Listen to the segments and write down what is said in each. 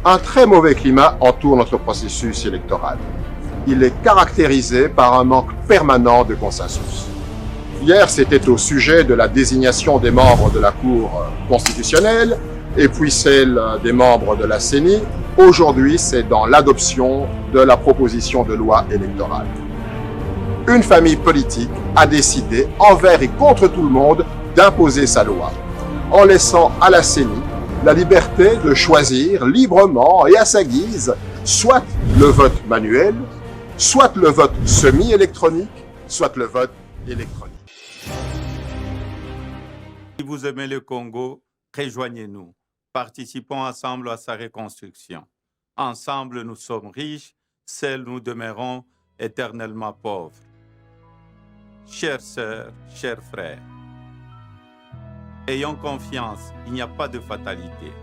Un très mauvais climat entoure notre processus électoral. Il est caractérisé par un manque permanent de consensus. Hier, c'était au sujet de la désignation des membres de la Cour constitutionnelle et puis celle des membres de la CENI. Aujourd'hui, c'est dans l'adoption de la proposition de loi électorale. Une famille politique a décidé, envers et contre tout le monde, d'imposer sa loi, en laissant à la CENI la liberté de choisir librement et à sa guise, soit le vote manuel, soit le vote semi-électronique, soit le vote électronique. Si vous aimez le Congo, rejoignez-nous. Participons ensemble à sa reconstruction. Ensemble, nous sommes riches, seuls nous demeurons éternellement pauvres. Chères sœurs, chers frères, ayons confiance, il n'y a pas de fatalité.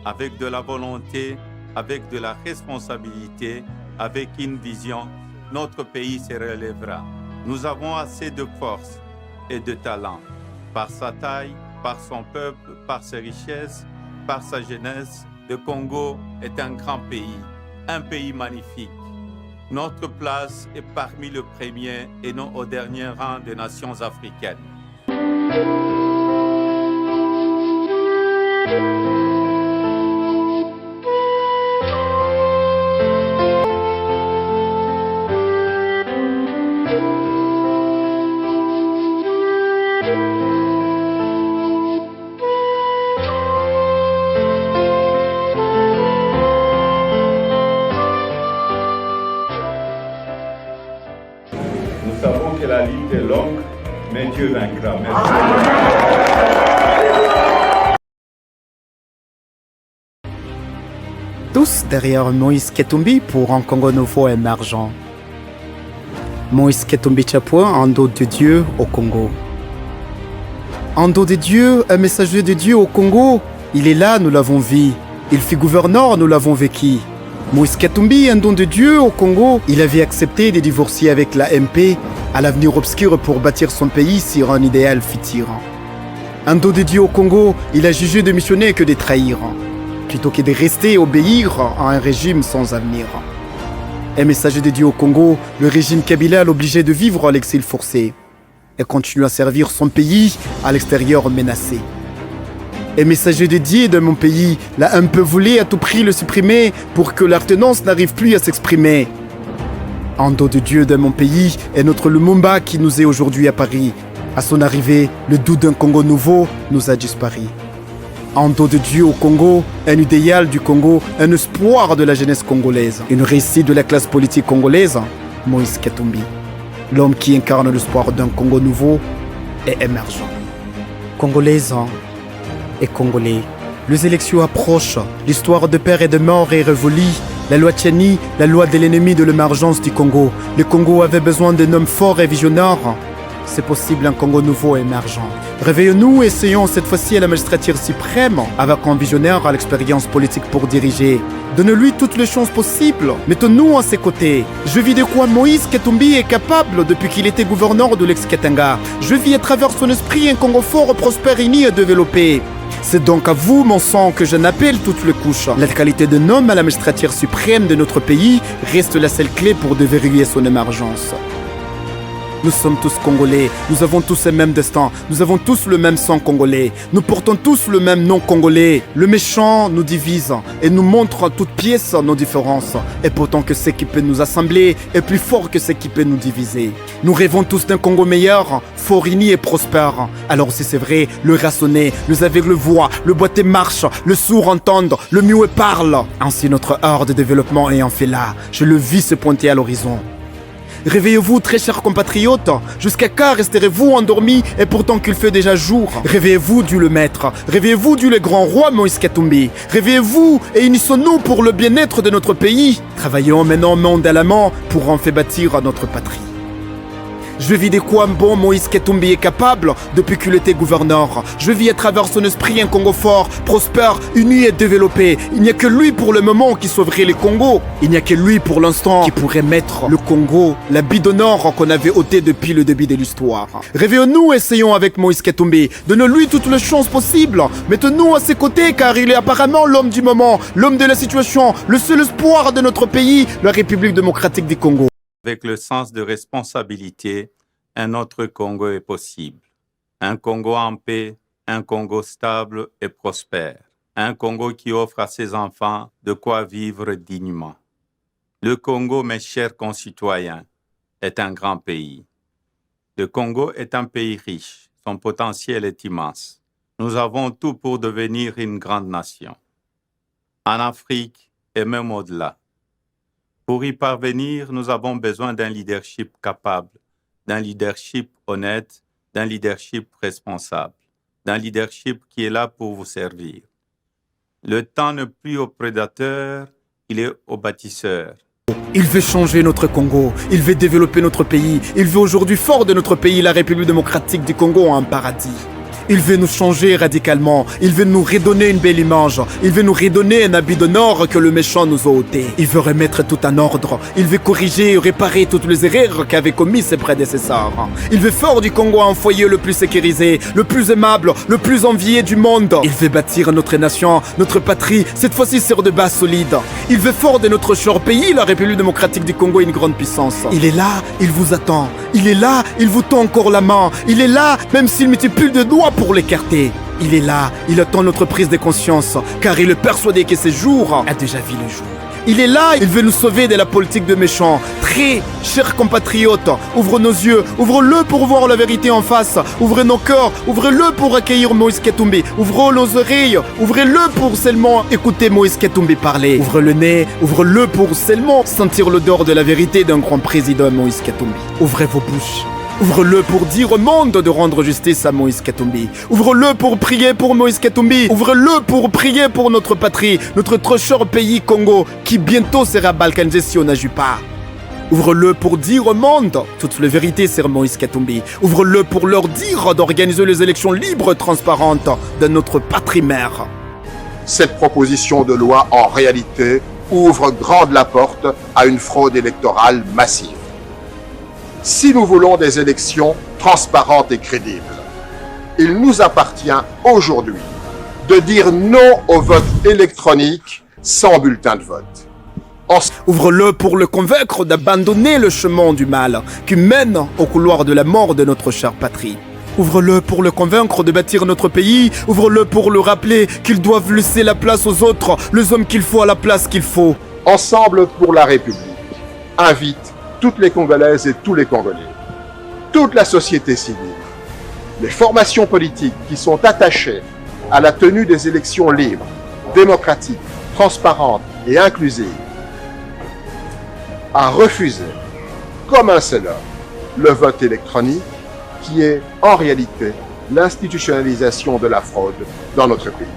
Avec de la volonté, avec de la responsabilité, avec une vision, notre pays se relèvera. Nous avons assez de force et de talent. Par sa taille, par son peuple, par ses richesses, par sa jeunesse, le Congo est un grand pays magnifique. Notre place est parmi les premiers et non au dernier rang des nations africaines. Nous savons que la lutte est longue, mais Dieu vaincra. Merci. Tous derrière Moïse Katumbi pour un Congo nouveau émergent. Moïse Katumbi Tchapouin, en dos de Dieu au Congo. En dos de Dieu, un messager de Dieu au Congo. Il est là, nous l'avons vu. Il fut gouverneur, nous l'avons vécu. Moïse Katumbi, un don de Dieu au Congo, il avait accepté de divorcer avec la MP à l'avenir obscur pour bâtir son pays sur un idéal futur. Un don de Dieu au Congo, il a jugé de missionner que de trahir, plutôt que de rester obéir à un régime sans avenir. Un messager de Dieu au Congo, le régime Kabila l'obligeait de vivre à l'exil forcé et continue à servir son pays à l'extérieur menacé. Un messager de Dieu de mon pays, l'a un peu voulu à tout prix le supprimer pour que l'alternance n'arrive plus à s'exprimer. En dos de Dieu de mon pays est notre Lumumba qui nous est aujourd'hui à Paris. À son arrivée, le doute d'un Congo nouveau nous a disparu. En dos de Dieu au Congo, un idéal du Congo, un espoir de la jeunesse congolaise, une réussite de la classe politique congolaise, Moïse Katumbi. L'homme qui incarne l'espoir d'un Congo nouveau et émergent. Congolaise et Congolais, les élections approchent, l'histoire de père et de mort est révolue. La loi Tiani, la loi de l'ennemi de l'émergence du Congo. Le Congo avait besoin d'un homme fort et visionnaire. C'est possible un Congo nouveau et émergent. Réveillons-nous et essayons cette fois-ci à la magistrature suprême avec un visionnaire à l'expérience politique pour diriger. Donne-lui toutes les chances possibles. Mettons-nous à ses côtés. Je vis de quoi Moïse Katumbi est capable depuis qu'il était gouverneur de l'ex-Katanga. Je vis à travers son esprit un Congo fort, prospère, uni et développé. C'est donc à vous, mon sang, que je n'appelle toutes les couches. La qualité d'un homme à la magistrature suprême de notre pays reste la seule clé pour déverrouiller son émergence. Nous sommes tous Congolais, nous avons tous le même destin, nous avons tous le même sang congolais, nous portons tous le même nom congolais. Le méchant nous divise et nous montre en toutes pièces nos différences. Et pourtant que ce qui peut nous assembler est plus fort que ce qui peut nous diviser. Nous rêvons tous d'un Congo meilleur, fort uni et prospère. Alors si c'est vrai, le raisonner, les aveugles voient, le boiteux marche, le sourd entendre, le muet parle. Ainsi notre heure de développement est en fait là, je le vis se pointer à l'horizon. Réveillez-vous, très chers compatriotes. Jusqu'à quand resterez-vous endormis et pourtant qu'il fait déjà jour? Réveillez-vous, Dieu le Maître. Réveillez-vous, Dieu le grand roi Moïse Katumbi. Réveillez-vous et unissons-nous pour le bien-être de notre pays. Travaillons maintenant main dans la main pour en faire bâtir notre patrie. Je vis de quoi un bon Moïse Katumbi est capable depuis qu'il était gouverneur. Je vis à travers son esprit un Congo fort, prospère, uni et développé. Il n'y a que lui pour le moment qui sauverait les Congos. Il n'y a que lui pour l'instant qui pourrait mettre le Congo, la d'honneur qu'on avait ôté depuis le début de l'histoire. Réveillons-nous, essayons avec Moïse Katumbi. Donnons-lui toutes les chances possibles. Mettons-nous à ses côtés car il est apparemment l'homme du moment, l'homme de la situation, le seul espoir de notre pays, la République démocratique du Congo. Avec le sens de responsabilité, un autre Congo est possible. Un Congo en paix, un Congo stable et prospère. Un Congo qui offre à ses enfants de quoi vivre dignement. Le Congo, mes chers concitoyens, est un grand pays. Le Congo est un pays riche. Son potentiel est immense. Nous avons tout pour devenir une grande nation. En Afrique et même au-delà. Pour y parvenir, nous avons besoin d'un leadership capable, d'un leadership honnête, d'un leadership responsable, d'un leadership qui est là pour vous servir. Le temps n'est plus aux prédateurs, il est aux bâtisseurs. Il veut changer notre Congo, il veut développer notre pays, il veut aujourd'hui faire de notre pays, la République démocratique du Congo, un paradis. Il veut nous changer radicalement, il veut nous redonner une belle image, il veut nous redonner un habit d'honneur que le méchant nous a ôté. Il veut remettre tout en ordre, il veut corriger et réparer toutes les erreurs qu'avaient commis ses prédécesseurs. Il veut faire du Congo un foyer le plus sécurisé, le plus aimable, le plus envié du monde. Il veut bâtir notre nation, notre patrie, cette fois-ci sur de bases solides. Il veut faire de notre cher pays, la République démocratique du Congo, une grande puissance. Il est là, il vous attend. Il est là, il vous tend encore la main. Il est là, même s'il ne multiplie de doigts pour l'écarter. Il est là, il attend notre prise de conscience, car il est persuadé que ce jour a déjà vu le jour. Il est là, il veut nous sauver de la politique de méchants. Très chers compatriotes, ouvrez nos yeux, ouvrez-le pour voir la vérité en face. Ouvrez nos cœurs, ouvrez-le pour accueillir Moïse Katumbi. Ouvrez nos oreilles, ouvrez-le pour seulement écouter Moïse Katumbi parler. Ouvrez le nez, ouvrez-le pour seulement sentir l'odeur de la vérité d'un grand président Moïse Katumbi. Ouvrez vos bouches. Ouvre-le pour dire au monde de rendre justice à Moïse Katumbi. Ouvre-le pour prier pour Moïse Katumbi. Ouvre-le pour prier pour notre patrie, notre très cher pays Congo, qui bientôt sera balkanisé si on n'agit pas. Ouvre-le pour dire au monde toute la vérité sur Moïse Katumbi. Ouvre-le pour leur dire d'organiser les élections libres et transparentes de notre patrie mère. Cette proposition de loi, en réalité, ouvre grande la porte à une fraude électorale massive. Si nous voulons des élections transparentes et crédibles, il nous appartient aujourd'hui de dire non au vote électronique sans bulletin de vote. Ouvre-le pour le convaincre d'abandonner le chemin du mal qui mène au couloir de la mort de notre chère patrie. Ouvre-le pour le convaincre de bâtir notre pays. Ouvre-le pour le rappeler qu'ils doivent laisser la place aux autres, les hommes qu'il faut à la place qu'il faut. Ensemble pour la République invite toutes les Congolaises et tous les Congolais, toute la société civile, les formations politiques qui sont attachées à la tenue des élections libres, démocratiques, transparentes et inclusives, à refuser, comme un seul homme, le vote électronique qui est en réalité l'institutionnalisation de la fraude dans notre pays.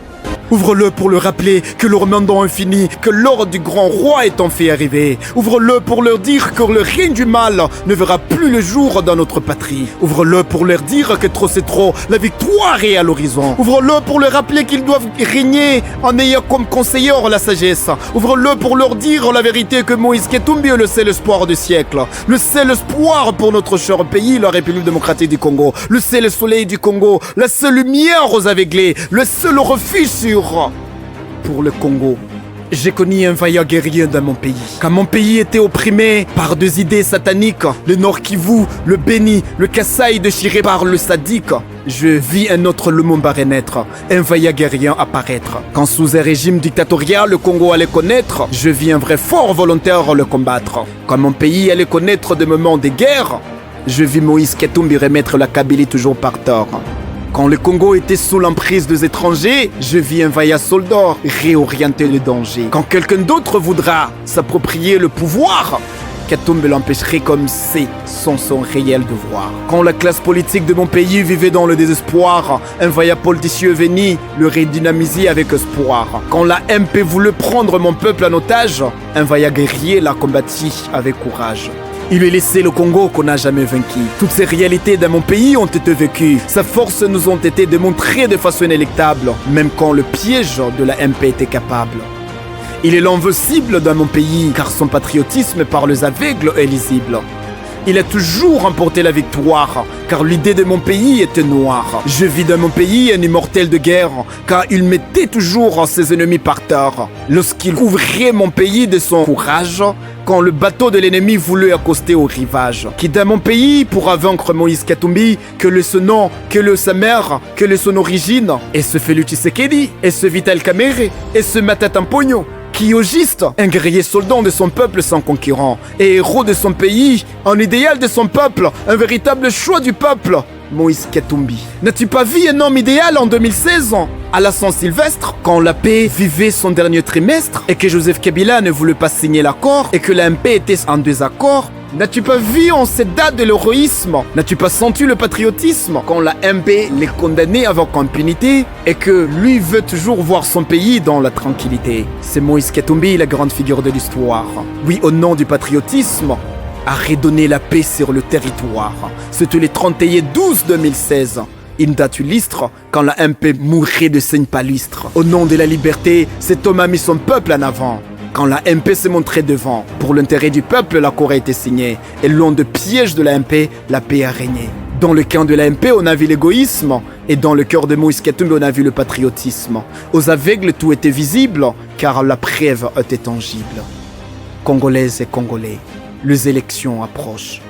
Ouvre-le pour le rappeler que leur mandat est fini, que l'heure du grand roi est enfin arrivée. Ouvre-le pour leur dire que le règne du mal ne verra plus le jour dans notre patrie. Ouvre-le pour leur dire que trop c'est trop, la victoire est à l'horizon. Ouvre-le pour leur rappeler qu'ils doivent régner en ayant comme conseiller la sagesse. Ouvre-le pour leur dire la vérité que Moïse Katumbi est le seul espoir du siècle. Le seul espoir pour notre cher pays, la République démocratique du Congo. Le seul soleil du Congo, la seule lumière aux aveuglés, le seul refuge sûr pour le Congo. J'ai connu un vaillant guerrier dans mon pays. Quand mon pays était opprimé par des idées sataniques, le Nord Kivu, le Béni, le Kasaï déchiré par le sadique, je vis un autre Lumumba renaître, un vaillant guerrier apparaître. Quand sous un régime dictatorial, le Congo allait connaître, je vis un vrai fort volontaire le combattre. Quand mon pays allait connaître des moments de guerre, je vis Moïse Katumbi remettre la Kabylie toujours par tort. Quand le Congo était sous l'emprise des étrangers, je vis un vaillant soldat réorienter le danger. Quand quelqu'un d'autre voudra s'approprier le pouvoir, Katumbi l'empêcherait comme c'est son réel devoir. Quand la classe politique de mon pays vivait dans le désespoir, un vaillant politicien venu le redynamiser avec espoir. Quand la MP voulait prendre mon peuple en otage, un vaillant guerrier l'a combattu avec courage. Il lui a laissé le Congo qu'on n'a jamais vaincu. Toutes ces réalités dans mon pays ont été vécues. Sa force nous ont été démontrées de façon inéluctable, même quand le piège de la MP était capable. Il est l'invincible dans mon pays, car son patriotisme par les aveugles est lisible. Il a toujours remporté la victoire, car l'idée de mon pays était noire. Je vis dans mon pays un immortel de guerre, car il mettait toujours ses ennemis par terre. Lorsqu'il couvrait mon pays de son courage, quand le bateau de l'ennemi voulait accoster au rivage. Qui dans mon pays pourra vaincre Moïse Katumbi, que le son nom, que le sa mère, que le son origine, et ce Félix Tshisekedi, et ce Vital Kamerhe, et ce Matata Mponyo, qui au juste, un guerrier soldat de son peuple sans concurrent, et héros de son pays, un idéal de son peuple, un véritable choix du peuple, Moïse Katumbi. N'as-tu pas vu un homme idéal en 2016, à la Saint-Sylvestre, quand la paix vivait son dernier trimestre, et que Joseph Kabila ne voulait pas signer l'accord, et que la MP était en désaccord? N'as-tu pas vu en cette date de l'héroïsme? N'as-tu pas senti le patriotisme quand la MP les condamnait avec impunité et que lui veut toujours voir son pays dans la tranquillité? C'est Moïse Katumbi, la grande figure de l'histoire. Oui, au nom du patriotisme, a redonné la paix sur le territoire. C'était le 31/12/2016. Une date illustre quand la MP mourait de saigne palistre. Au nom de la liberté, cet homme a mis son peuple en avant. Quand la MP s'est montrée devant, pour l'intérêt du peuple, l'accord a été signé. Et loin de piège de la MP, la paix a régné. Dans le camp de la MP, on a vu l'égoïsme. Et dans le cœur de Moïse Katumbi, on a vu le patriotisme. Aux aveugles, tout était visible, car la preuve était tangible. Congolaises et Congolais, les élections approchent.